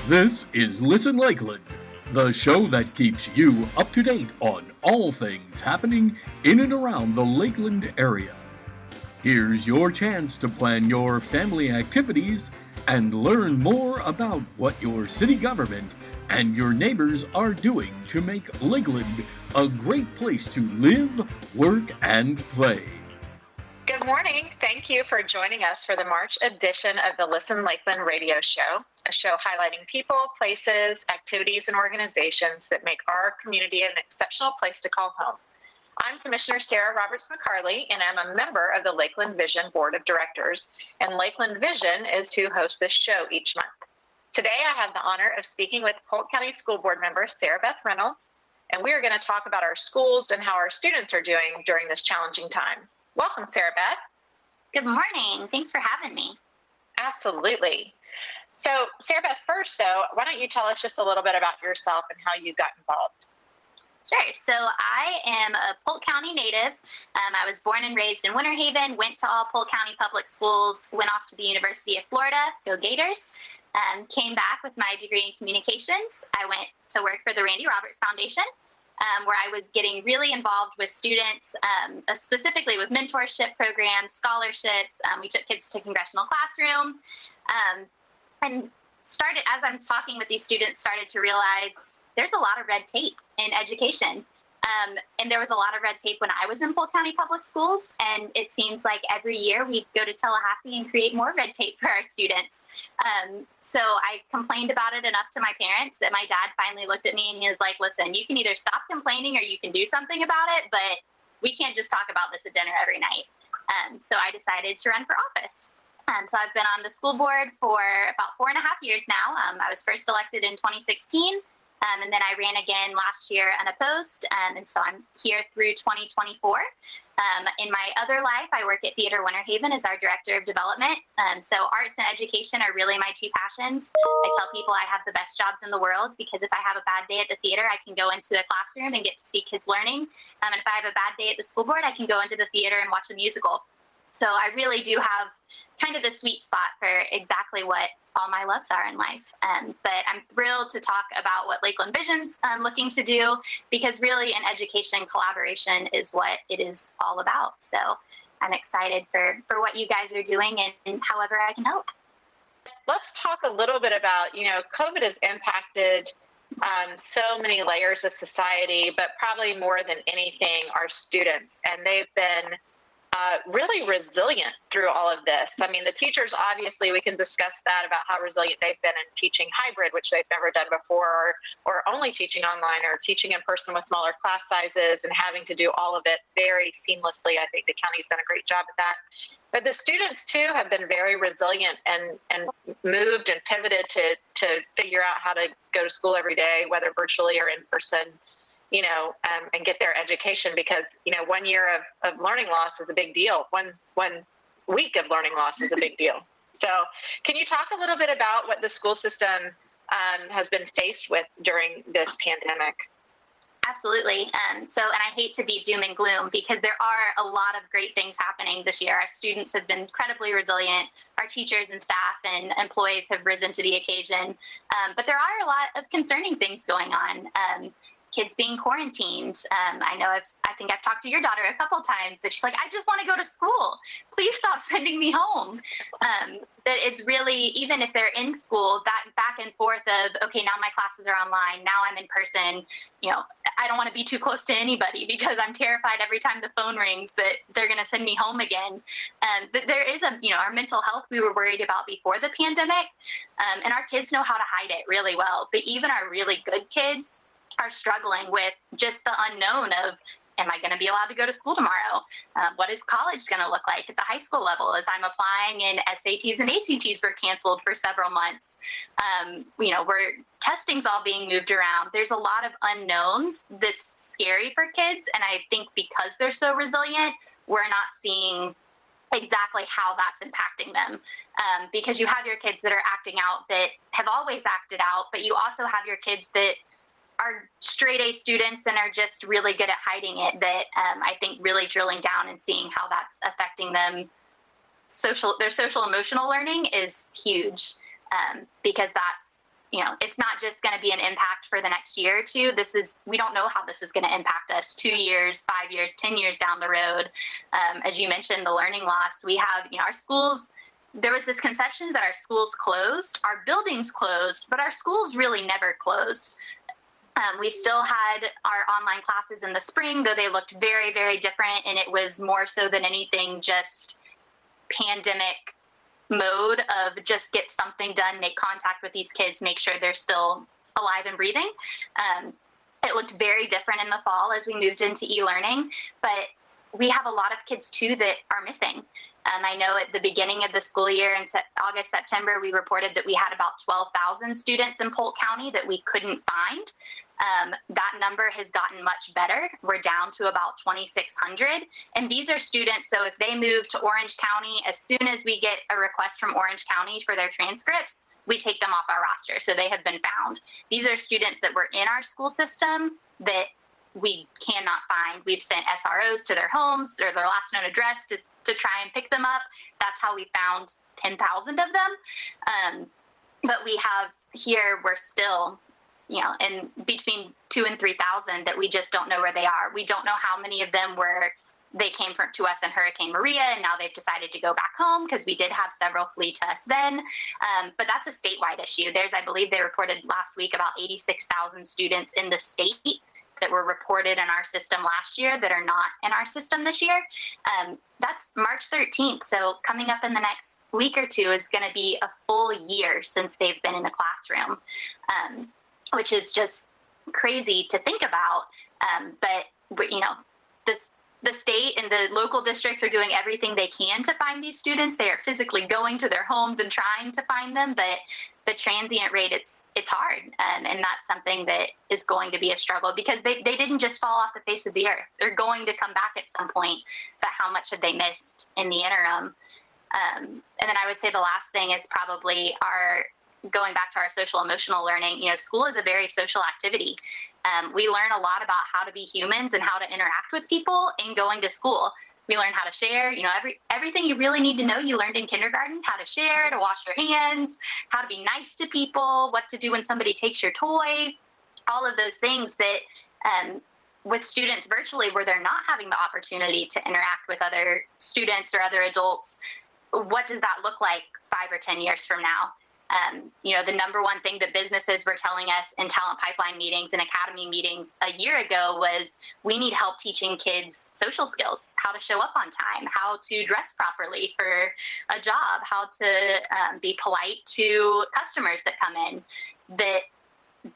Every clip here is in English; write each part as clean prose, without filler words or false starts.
This is Listen Lakeland, the show that keeps you up to date on all things happening in and around the Lakeland area. Here's your chance to plan your family activities and learn more about what your city government and your neighbors are doing to make Lakeland a great place to live, work, and play. Good morning. Thank you for joining us for the March edition of the Listen Lakeland radio show, a show highlighting people, places, activities, and organizations that make our community an exceptional place to call home. I'm Commissioner Sara McCarley, and I'm a member of the Lakeland Vision Board of Directors, and Lakeland Vision is to host this show each month. Today, I have the honor of speaking with Polk County School Board Member Sara Beth Reynolds, and we are going to talk about our schools and how our students are doing during this challenging time. Welcome, Sara Beth. Good morning. Thanks for having me. Absolutely. So, Sara Beth, first, though, why don't you tell us just a little bit about yourself and how you got involved? Sure. So I am a Polk County native. I was born and raised in Winter Haven, went to all Polk County public schools, went off to the University of Florida, go Gators, came back with my degree in communications. I went to work for the Randy Roberts Foundation, where I was getting really involved with students, specifically with mentorship programs, scholarships. We took kids to Congressional Classroom, and started, as I'm talking with these students, started to realize there's a lot of red tape in education. And there was a lot of red tape when I was in Polk County Public Schools. And it seems like every year we go to Tallahassee and create more red tape for our students. So I complained about it enough to my parents that my dad finally looked at me and he was like, listen, you can either stop complaining or you can do something about it, but we can't just talk about this at dinner every night. So I decided to run for office. So I've been on the school board for about 4.5 years now. I was first elected in 2016. And then I ran again last year unopposed, and so I'm here through 2024. In my other life, I work at Theater Winter Haven as our Director of Development. So arts and education are really my two passions. I tell people I have the best jobs in the world because if I have a bad day at the theater, I can go into a classroom and get to see kids learning. And if I have a bad day at the school board, I can go into the theater and watch a musical. So I really do have kind of the sweet spot for exactly what all my loves are in life. But I'm thrilled to talk about what Lakeland Vision's looking to do, because really in education, collaboration is what it is all about. So I'm excited for what you guys are doing and however I can help. Let's talk a little bit about, COVID has impacted so many layers of society, but probably more than anything, our students. And they've been really resilient through all of this. I mean, the teachers, obviously, we can discuss that about how resilient they've been in teaching hybrid, which they've never done before, or only teaching online or teaching in person with smaller class sizes and having to do all of it very seamlessly. I think the county's done a great job at that. But the students, too, have been very resilient and moved and pivoted to figure out how to go to school every day, whether virtually or in person, and get their education, because, 1 year of learning loss is a big deal. One week of learning loss is a big deal. So can you talk a little bit about what the school system has been faced with during this pandemic? Absolutely. And I hate to be doom and gloom because there are a lot of great things happening this year. Our students have been incredibly resilient. Our teachers and staff and employees have risen to the occasion. But there are a lot of concerning things going on. Kids being quarantined. I think I've talked to your daughter a couple times that she's like, I just want to go to school. Please stop sending me home. That it's really, even if they're in school, that back and forth of, okay, now my classes are online, now I'm in person. I don't want to be too close to anybody because I'm terrified every time the phone rings that they're going to send me home again. But there is our mental health we were worried about before the pandemic. And our kids know how to hide it really well. But even our really good kids are struggling with just the unknown of, am I going to be allowed to go to school tomorrow? What is college going to look like at the high school level as I'm applying, and SATs and ACTs were canceled for several months? Where testing's all being moved around. There's a lot of unknowns that's scary for kids. And I think because they're so resilient, we're not seeing exactly how that's impacting them. Because you have your kids that are acting out that have always acted out, but you also have your kids that are straight A students and are just really good at hiding it, that I think really drilling down and seeing how that's affecting them. Their social emotional learning is huge, because that's it's not just going to be an impact for the next year or two. We don't know how this is going to impact us 2 years, 5 years, 10 years down the road. As you mentioned, the learning loss, we have, our schools, there was this conception that our schools closed, our buildings closed, but our schools really never closed. We still had our online classes in the spring, though they looked very, very different. And it was more so than anything just pandemic mode of just get something done, make contact with these kids, make sure they're still alive and breathing. It looked very different in the fall as we moved into e-learning, but we have a lot of kids too that are missing. I know at the beginning of the school year in August, September, we reported that we had about 12,000 students in Polk County that we couldn't find. That number has gotten much better. We're down to about 2,600. And these are students, so if they move to Orange County, as soon as we get a request from Orange County for their transcripts, we take them off our roster. So they have been found. These are students that were in our school system that we cannot find. We've sent SROs to their homes or their last known address to try and pick them up. That's how we found 10,000 of them. But we have here, we're still, in between 2,000 and 3,000 that we just don't know where they are. We don't know how many of them they came to us in Hurricane Maria, and now they've decided to go back home because we did have several flee to us then. But that's a statewide issue. I believe they reported last week about 86,000 students in the state that were reported in our system last year that are not in our system this year. That's March 13th. So coming up in the next week or two is going to be a full year since they've been in the classroom, which is just crazy to think about. But the state and the local districts are doing everything they can to find these students. They are physically going to their homes and trying to find them, but the transient rate, it's hard. And that's something that is going to be a struggle because they didn't just fall off the face of the earth. They're going to come back at some point, but how much have they missed in the interim? And then I would say the last thing is probably going back to our social emotional learning. School is a very social activity. We learn a lot about how to be humans and how to interact with people in going to school. We learn how to share, everything you really need to know you learned in kindergarten, how to share, to wash your hands, how to be nice to people, what to do when somebody takes your toy, all of those things that with students virtually where they're not having the opportunity to interact with other students or other adults, what does that look like 5 or 10 years from now? The number one thing that businesses were telling us in talent pipeline meetings and academy meetings a year ago was we need help teaching kids social skills, how to show up on time, how to dress properly for a job, how to be polite to customers that come in. That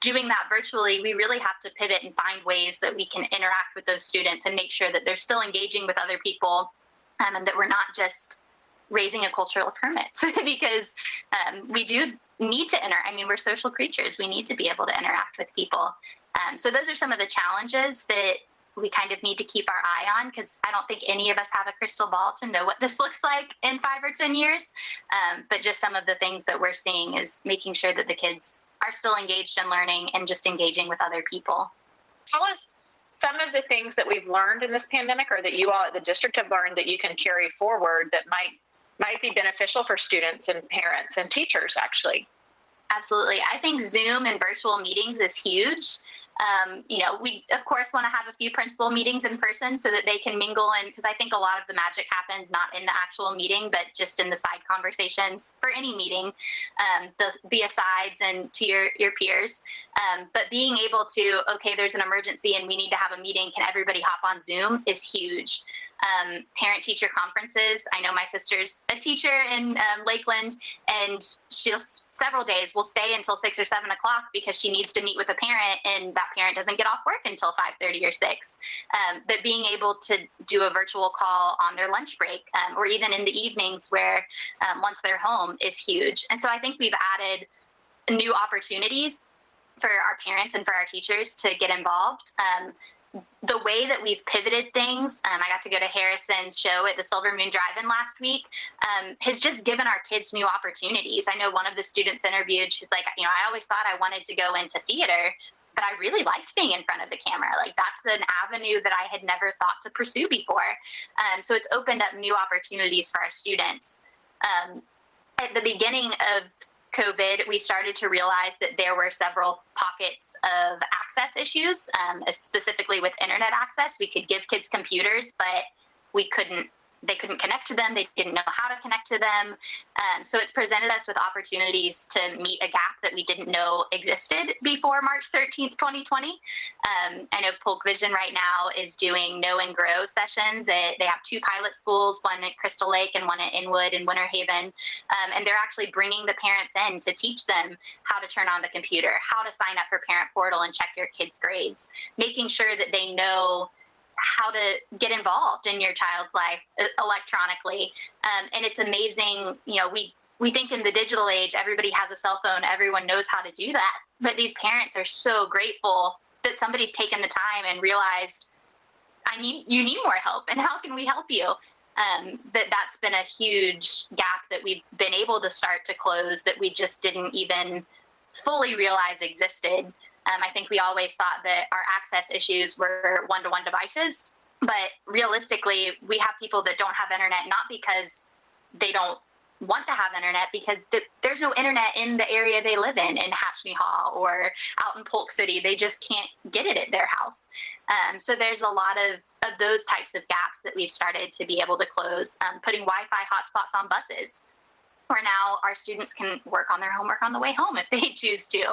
doing that virtually, we really have to pivot and find ways that we can interact with those students and make sure that they're still engaging with other people and that we're not just raising a culture of hermits because we do need to we're social creatures. We need to be able to interact with people. So those are some of the challenges that we kind of need to keep our eye on because I don't think any of us have a crystal ball to know what this looks like in 5 or 10 years. But just some of the things that we're seeing is making sure that the kids are still engaged in learning and just engaging with other people. Tell us some of the things that we've learned in this pandemic or that you all at the district have learned that you can carry forward that might be beneficial for students and parents and teachers, actually. Absolutely. I think Zoom and virtual meetings is huge. We, of course, want to have a few principal meetings in person so that they can mingle in, because I think a lot of the magic happens not in the actual meeting, but just in the side conversations for any meeting, the asides and to your peers. But being able to, okay, there's an emergency and we need to have a meeting, can everybody hop on Zoom is huge. Parent-teacher conferences. I know my sister's a teacher in Lakeland, and she'll several days will stay until 6 or 7 o'clock because she needs to meet with a parent, and that parent doesn't get off work until 5:30 or 6. But being able to do a virtual call on their lunch break, or even in the evenings where once they're home is huge. And so I think we've added new opportunities for our parents and for our teachers to get involved. The way that we've pivoted things, I got to go to Harrison's show at the Silver Moon Drive-In last week, has just given our kids new opportunities. I know one of the students interviewed, she's like, I always thought I wanted to go into theater, but I really liked being in front of the camera. Like that's an avenue that I had never thought to pursue before. So it's opened up new opportunities for our students. At the beginning of COVID, we started to realize that there were several pockets of access issues, specifically with internet access. We could give kids computers, but they couldn't connect to them. They didn't know how to connect to them. So it's presented us with opportunities to meet a gap that we didn't know existed before March 13th, 2020. I know Polk Vision right now is doing Know and Grow sessions. They have 2 pilot schools, one at Crystal Lake and one at Inwood and Winter Haven. And they're actually bringing the parents in to teach them how to turn on the computer, how to sign up for Parent Portal and check your kids' grades, making sure that they know how to get involved in your child's life electronically. And it's amazing, we think in the digital age, everybody has a cell phone, everyone knows how to do that. But these parents are so grateful that somebody's taken the time and realized, you need more help, and how can we help you? That's been a huge gap that we've been able to start to close that we just didn't even fully realize existed. I think we always thought that our access issues were one-to-one devices, but realistically, we have people that don't have internet, not because they don't want to have internet, because there's no internet in the area they live in Hatchney Hall or out in Polk City. They just can't get it at their house. So there's a lot of those types of gaps that we've started to be able to close, putting Wi-Fi hotspots on buses, where now our students can work on their homework on the way home if they choose to.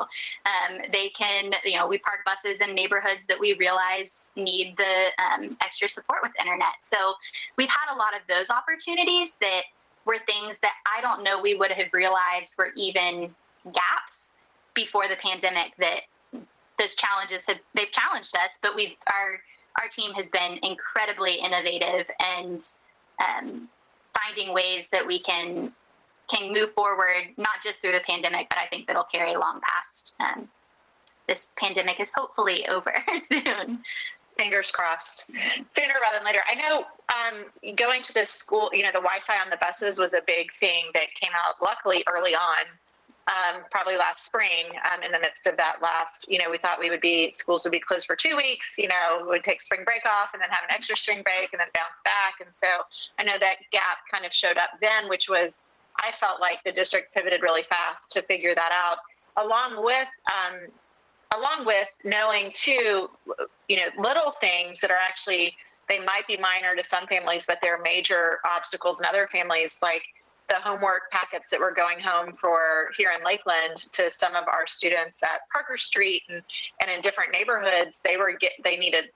They can, we park buses in neighborhoods that we realize need the extra support with internet. So we've had a lot of those opportunities that were things that I don't know we would have realized were even gaps before the pandemic, that those challenges they've challenged us, but our team has been incredibly innovative and finding ways that we can move forward, not just through the pandemic, but I think that'll carry along past this pandemic is hopefully over soon. Fingers crossed. Sooner rather than later. I know going to this school, the Wi-Fi on the buses was a big thing that came out luckily early on, probably last spring, in the midst of that we thought schools would be closed for 2 weeks, we would take spring break off and then have an extra spring break and then bounce back. And so I know that gap kind of showed up then, which was, I felt like the district pivoted really fast to figure that out, along with knowing too, little things that are actually, they might be minor to some families, but they're major obstacles in other families, like the homework packets that were going home for here in Lakeland to some of our students at Parker Street and in different neighborhoods. They needed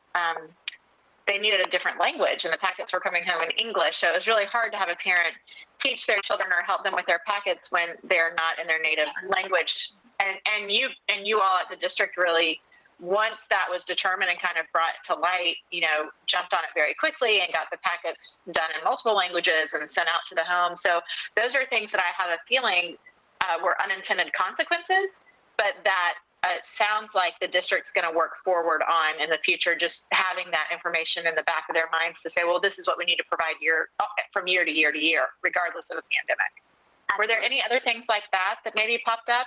a different language, and the packets were coming home in English. So it was really hard to have a parent teach their children or help them with their packets when they're not in their native language. And you all at the district really, once that was determined and kind of brought to light, jumped on it very quickly and got the packets done in multiple languages and sent out to the home. So those are things that I have a feeling were unintended consequences, but that it sounds like the district's going to work forward on in the future, just having that information in the back of their minds to say, well, this is what we need to provide from year to year to year, regardless of the pandemic. Absolutely. Were there any other things like that maybe popped up?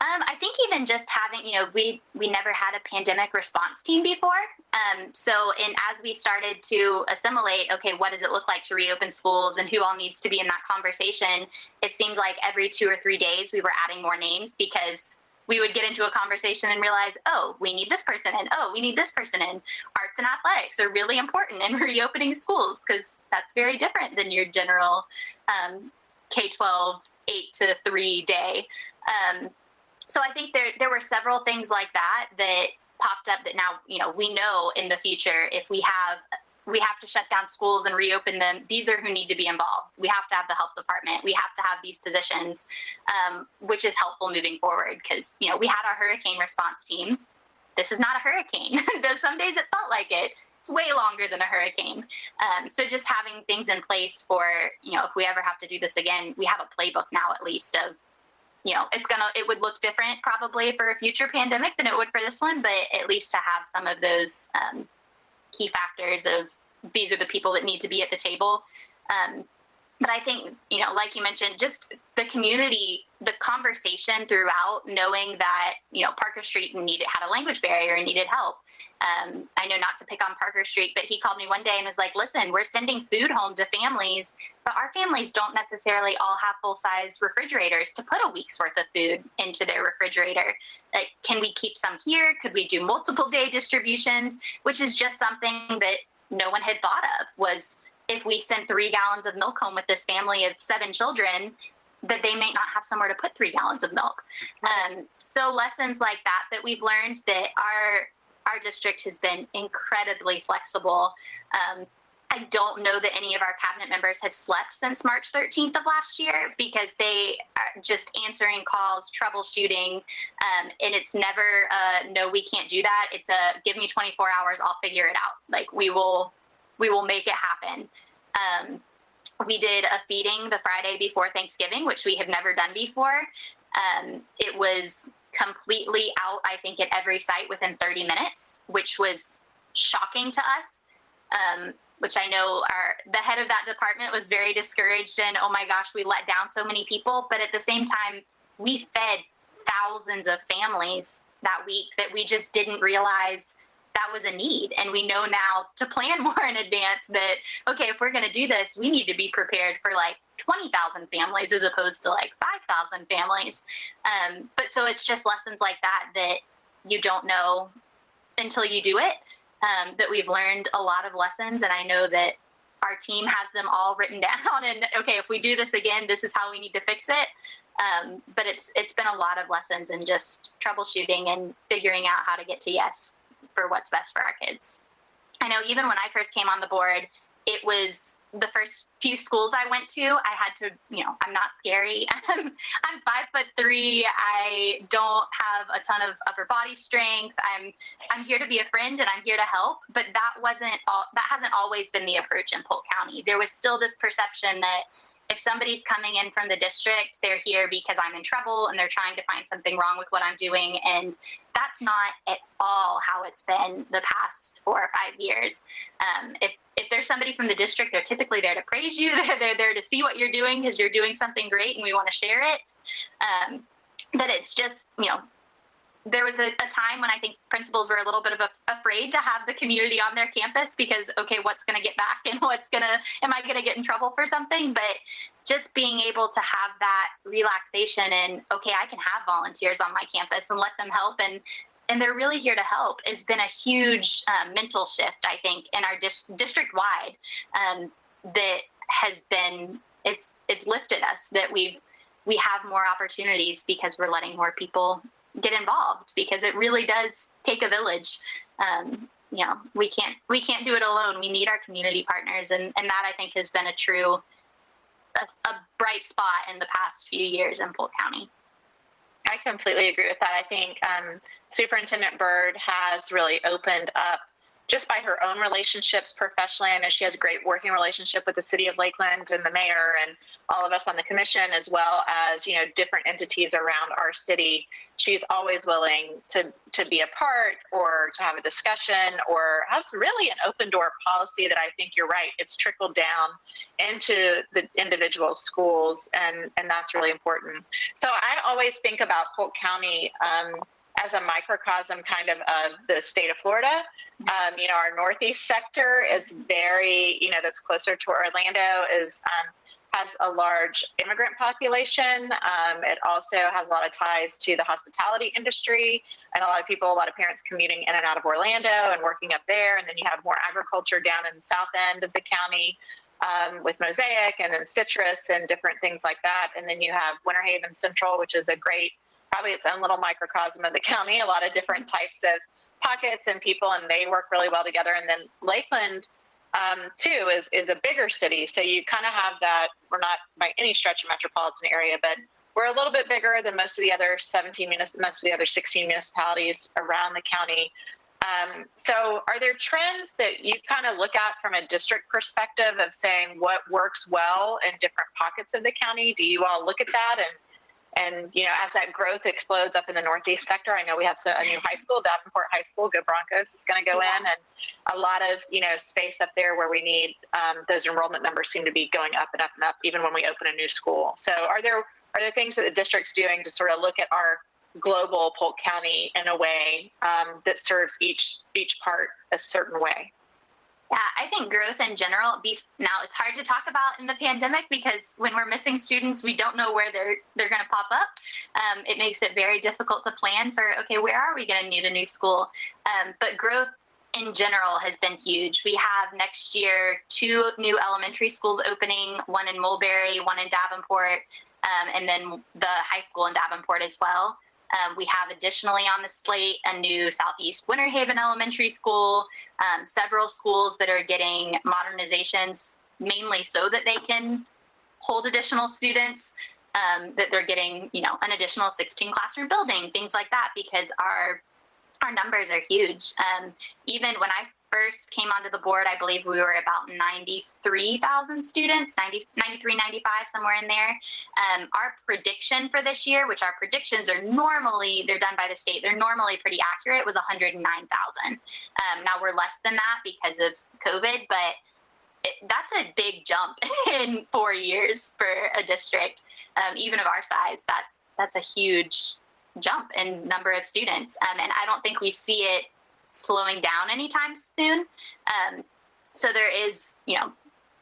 I think even just having, we never had a pandemic response team before. As we started to assimilate, okay, what does it look like to reopen schools and who all needs to be in that conversation? It seemed like every 2 or 3 days we were adding more names, because we would get into a conversation and realize, oh, we need this person in. Oh, we need this person in. Arts and athletics are really important in reopening schools, because that's very different than your general K-12 8 to 3 day. So I think there were several things like that popped up that now, we know in the future, if we have to shut down schools and reopen them, these are who need to be involved. We have to have the health department. We have to have these positions, which is helpful moving forward, because, we had our hurricane response team. This is not a hurricane. Though some days it felt like it. It's way longer than a hurricane. So just having things in place for, if we ever have to do this again, we have a playbook now at least of, it would look different probably for a future pandemic than it would for this one, but at least to have some of those key factors of these are the people that need to be at the table. But I think, like you mentioned, just the community, the conversation throughout, knowing that, Parker Street had a language barrier and needed help. I know not to pick on Parker Street, but he called me one day and was like, listen, we're sending food home to families, but our families don't necessarily all have full-size refrigerators to put a week's worth of food into their refrigerator. Like, can we keep some here? Could we do multiple day distributions? Which is just something that no one had thought of, was if we sent 3 gallons of milk home with this family of 7 children, that they may not have somewhere to put 3 gallons of milk. So lessons like that we've learned, that our district has been incredibly flexible. I don't know that any of our cabinet members have slept since March 13th of last year, because they are just answering calls, troubleshooting, and it's never no, we can't do that. It's a give me 24 hours, I'll figure it out. Like, we will make it happen. We did a feeding the Friday before Thanksgiving, which we have never done before. It was completely out, I think, at every site within 30 minutes, which was shocking to us. Which I know the head of that department was very discouraged, and oh my gosh, we let down so many people. But at the same time, we fed thousands of families that week that we just didn't realize that was a need. And we know now to plan more in advance that, okay, if we're going to do this, we need to be prepared for like 20,000 families as opposed to like 5,000 families. But so it's just lessons like that you don't know until you do it. That we've learned a lot of lessons, and I know that our team has them all written down, and okay, if we do this again, this is how we need to fix it. But it's been a lot of lessons and just troubleshooting and figuring out how to get to yes for what's best for our kids. I know even when I first came on the board, it was the first few schools I went to, I had to, I'm not scary. I'm 5'3". I don't have a ton of upper body strength. I'm here to be a friend and I'm here to help. But that hasn't always been the approach in Polk County. There was still this perception that if somebody's coming in from the district, they're here because I'm in trouble and they're trying to find something wrong with what I'm doing. And that's not at all how it's been the past 4 or 5 years. If there's somebody from the district, they're typically there to praise you. They're there to see what you're doing because you're doing something great and we want to share it. That it's just, there was a time when I think principals were a little bit afraid to have the community on their campus because, okay, what's going to get back and am I going to get in trouble for something? But just being able to have that relaxation and, okay, I can have volunteers on my campus and let them help. And they're really here to help has been a huge mental shift, I think, in our district-wide that has been, it's lifted us, that we have more opportunities because we're letting more people get involved, because it really does take a village. We can't do it alone. We need our community partners. And that I think has been a bright spot in the past few years in Polk County. I completely agree with that. I think Superintendent Byrd has really opened up just by her own relationships professionally. I know she has a great working relationship with the city of Lakeland and the mayor and all of us on the commission, as well as, different entities around our city. She's always willing to be a part or to have a discussion, or has really an open door policy that I think you're right. It's trickled down into the individual schools, and that's really important. So I always think about Polk County as a microcosm kind of the state of Florida. Our northeast sector is very, that's closer to Orlando, has a large immigrant population. It also has a lot of ties to the hospitality industry, and a lot of parents commuting in and out of Orlando and working up there. And then you have more agriculture down in the south end of the county with mosaic and then citrus and different things like that. And then you have Winter Haven Central, which is probably its own little microcosm of the county, a lot of different types of pockets and people, and they work really well together. And then Lakeland, too, is a bigger city. So you kind of have that. We're not by any stretch a metropolitan area, but we're a little bit bigger than most of the other 16 municipalities around the county. So are there trends that you kind of look at from a district perspective of saying what works well in different pockets of the county? Do you all look at that? And as that growth explodes up in the northeast sector, I know we have a new high school, Davenport High School, Go Broncos, is going to go in, and a lot of space up there where we need those enrollment numbers seem to be going up and up and up, even when we open a new school. So are there Are there things that the district's doing to sort of look at our global Polk County in a way that serves each part a certain way? Yeah, I think growth in general. Now it's hard to talk about in the pandemic because when we're missing students, we don't know where they're going to pop up. It makes it very difficult to plan for, okay, where are we going to need a new school? But growth in general has been huge. We have next year 2 new elementary schools opening, one in Mulberry, one in Davenport, and then the high school in Davenport as well. We have additionally on the slate a new Southeast Winter Haven Elementary School, several schools that are getting modernizations mainly so that they can hold additional students, that they're getting, an additional 16 classroom building, things like that, because our numbers are huge. Even when I first came onto the board, I believe we were about 93,000 students, 93, 95, somewhere in there. Our prediction for this year, which our predictions are normally, they're done by the state, they're normally pretty accurate, was 109,000. Now we're less than that because of COVID, but that's a big jump in 4 years for a district, even of our size. That's a huge jump in number of students. And I don't think we see it slowing down anytime soon. So there is,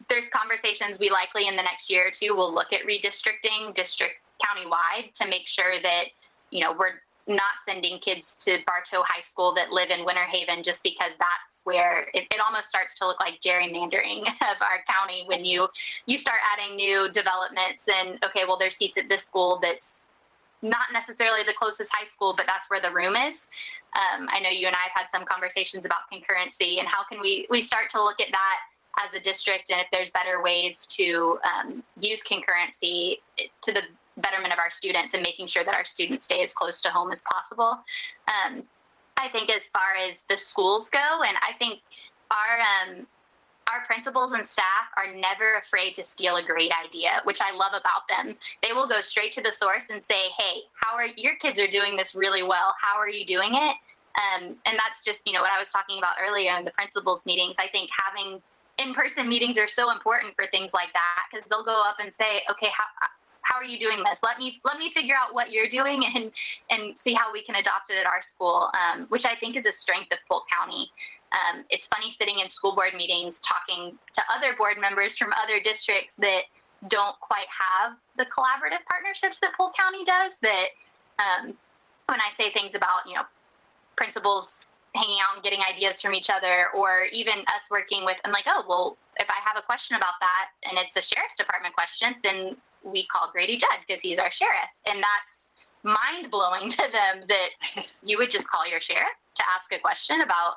there's conversations we likely in the next year or two will look at redistricting district countywide to make sure that, we're not sending kids to Bartow High School that live in Winter Haven just because that's where it almost starts to look like gerrymandering of our county when you start adding new developments and, okay, well, there's seats at this school that's not necessarily the closest high school, but that's where the room is. I know you and I have had some conversations about concurrency and how can we start to look at that as a district, and if there's better ways to use concurrency to the betterment of our students and making sure that our students stay as close to home as possible. I think as far as the schools go, and I think our principals and staff are never afraid to steal a great idea, which I love about them. They will go straight to the source and say, hey, your kids are doing this really well. How are you doing it? And that's just, what I was talking about earlier in the principals meetings. I think having in-person meetings are so important for things like that, because they'll go up and say, okay, how are you doing this? Let me figure out what you're doing and see how we can adopt it at our school, which I think is a strength of Polk County. It's funny sitting in school board meetings talking to other board members from other districts that don't quite have the collaborative partnerships that Polk County does, that when I say things about, principals hanging out and getting ideas from each other, or even us working with, I'm like, oh, well, if I have a question about that and it's a sheriff's department question, then we call Grady Judd because he's our sheriff. And that's mind blowing to them that you would just call your sheriff to ask a question about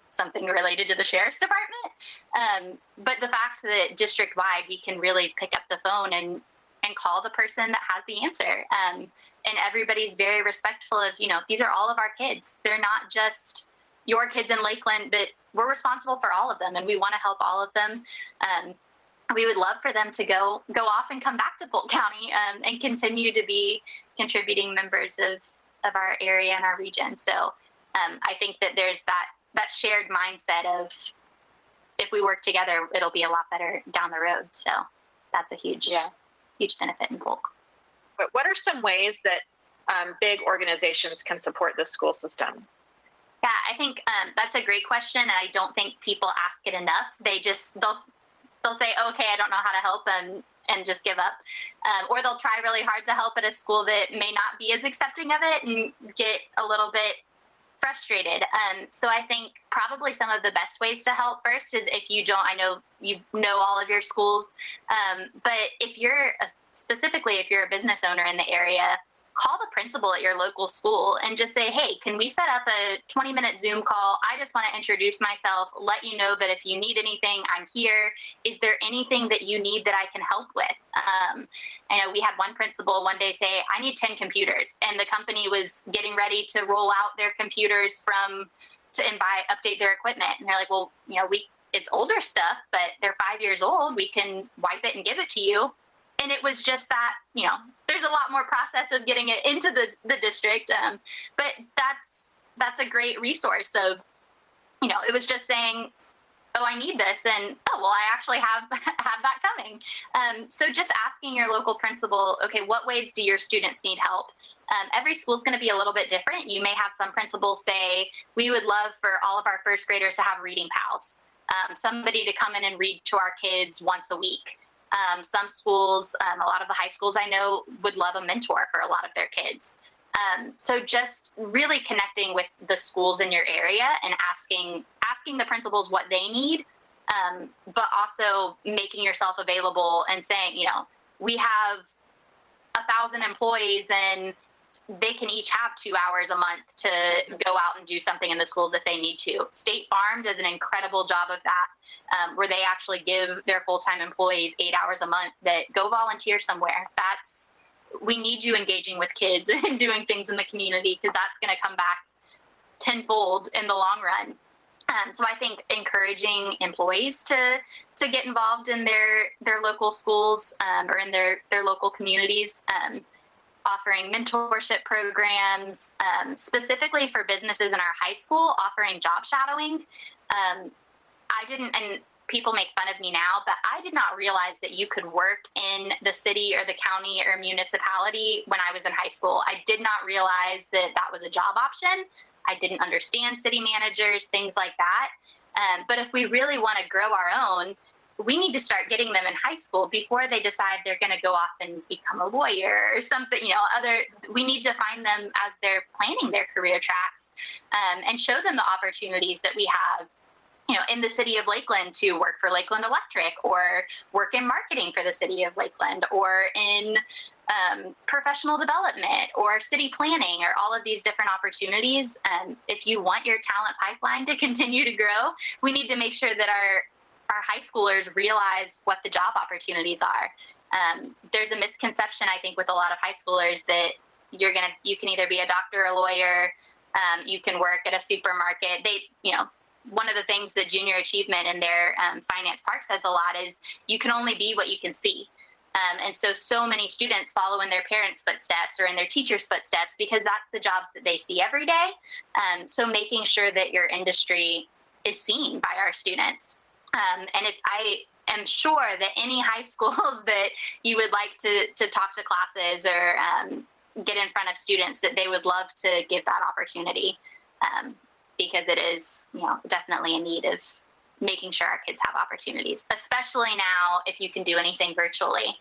something related to the sheriff's department. But the fact that district wide, we can really pick up the phone and call the person that has the answer. And everybody's very respectful of, these are all of our kids. They're not just your kids in Lakeland, that we're responsible for all of them and we want to help all of them. We would love for them to go off and come back to Polk County and continue to be contributing members of our area and our region. So I think that there's that shared mindset of if we work together, it'll be a lot better down the road. So that's a huge benefit in Polk. But what are some ways that big organizations can support the school system? Yeah, I think that's a great question. And I don't think people ask it enough. They'll say, okay, I don't know how to help, and just give up. Or they'll try really hard to help at a school that may not be as accepting of it and get a little bit frustrated. So I think probably some of the best ways to help first is if you don't, I know you know all of your schools, but if you're specifically if you're a business owner in the area, call the principal at your local school and just say, hey, can we set up a 20-minute Zoom call? I just want to introduce myself, let you know that if you need anything, I'm here. Is there anything that you need that I can help with? I know we had one principal one day say, I need 10 computers. And the company was getting ready to roll out their computers update their equipment. And they're like, well, it's older stuff, but they're 5 years old. We can wipe it and give it to you. And it was just that, there's a lot more process of getting it into the district. But that's a great resource of, it was just saying, oh, I need this, and oh, well, I actually have have that coming. So just asking your local principal, okay, what ways do your students need help? Every school is going to be a little bit different. You may have some principals say, we would love for all of our first graders to have reading pals, somebody to come in and read to our kids once a week. Some schools, a lot of the high schools I know, would love a mentor for a lot of their kids. So just really connecting with the schools in your area and asking the principals what they need, but also making yourself available and saying, we have 1,000 employees and they can each have 2 hours a month to go out and do something in the schools if they need to. State Farm does an incredible job of that, where they actually give their full-time employees 8 hours a month that go volunteer somewhere. We need you engaging with kids and doing things in the community, because that's going to come back tenfold in the long run. So I think encouraging employees to get involved in their local schools, or in their local communities, offering mentorship programs, specifically for businesses in our high school, offering job shadowing. And people make fun of me now, but I did not realize that you could work in the city or the county or municipality when I was in high school. I did not realize that that was a job option. I didn't understand city managers, things like that. But if we really want to grow our own, we need to start getting them in high school before they decide they're going to go off and become a lawyer or something, we need to find them as they're planning their career tracks, and show them the opportunities that we have, in the city of Lakeland, to work for Lakeland Electric, or work in marketing for the city of Lakeland, or in professional development or city planning, or all of these different opportunities. If you want your talent pipeline to continue to grow, we need to make sure that our high schoolers realize what the job opportunities are. There's a misconception, I think, with a lot of high schoolers that you can either be a doctor, a lawyer, you can work at a supermarket. One of the things that Junior Achievement in their Finance Park says a lot is you can only be what you can see. And so many students follow in their parents' footsteps or in their teachers' footsteps, because that's the jobs that they see every day. So making sure that your industry is seen by our students. And if I am sure that any high schools that you would like to talk to classes or get in front of students, that they would love to give that opportunity, because it is, definitely a need of making sure our kids have opportunities, especially now if you can do anything virtually,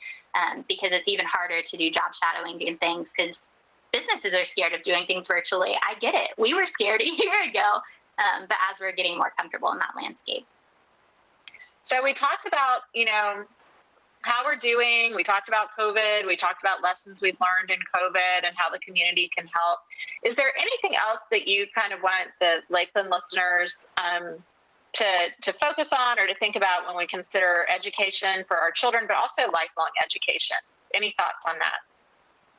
because it's even harder to do job shadowing and things, because businesses are scared of doing things virtually. I get it. We were scared a year ago, but as we're getting more comfortable in that landscape. So we talked about, how we're doing. We talked about COVID. We talked about lessons we've learned in COVID and how the community can help. Is there anything else that you kind of want the Lakeland listeners to focus on or to think about when we consider education for our children, but also lifelong education? Any thoughts on that?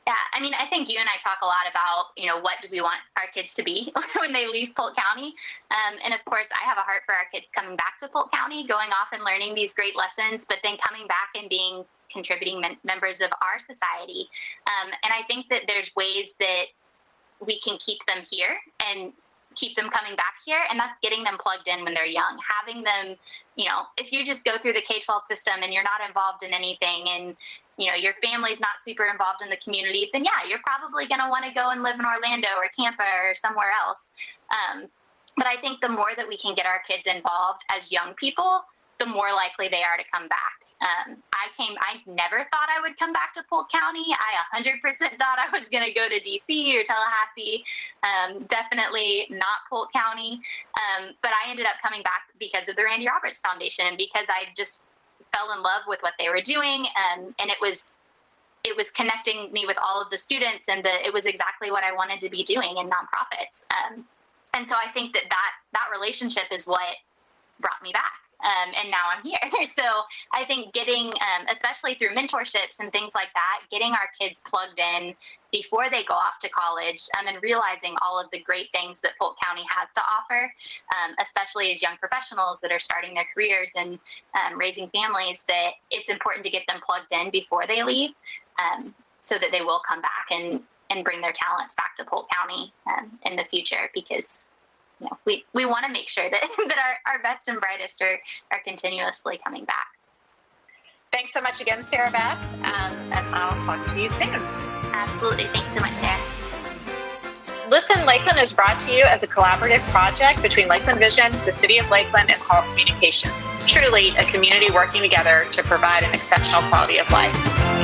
Yeah, I think you and I talk a lot about, what do we want our kids to be when they leave Polk County? And of course, I have a heart for our kids coming back to Polk County, going off and learning these great lessons, but then coming back and being contributing members of our society. And I think that there's ways that we can keep them here and keep them coming back here, and that's getting them plugged in when they're young, having them, if you just go through the K-12 system and you're not involved in anything, and your family's not super involved in the community, then yeah, you're probably going to want to go and live in Orlando or Tampa or somewhere else. But I think the more that we can get our kids involved as young people, the more likely they are to come back. I never thought I would come back to Polk County. I 100% thought I was going to go to DC or Tallahassee. Definitely not Polk County. But I ended up coming back because of the Randy Roberts Foundation, because I just fell in love with what they were doing. And it was connecting me with all of the students, and it was exactly what I wanted to be doing in nonprofits. And so I think that relationship is what brought me back. And now I'm here. So I think getting, especially through mentorships and things like that, getting our kids plugged in before they go off to college, and realizing all of the great things that Polk County has to offer, especially as young professionals that are starting their careers and raising families, that it's important to get them plugged in before they leave, so that they will come back and bring their talents back to Polk County in the future, because we want to make sure that, that our best and brightest are continuously coming back. Thanks so much again, Sara Beth, and I'll talk to you soon. Absolutely. Thanks so much, Sara. Listen Lakeland is brought to you as a collaborative project between Lakeland Vision, the City of Lakeland, and Polk Communications. Truly a community working together to provide an exceptional quality of life.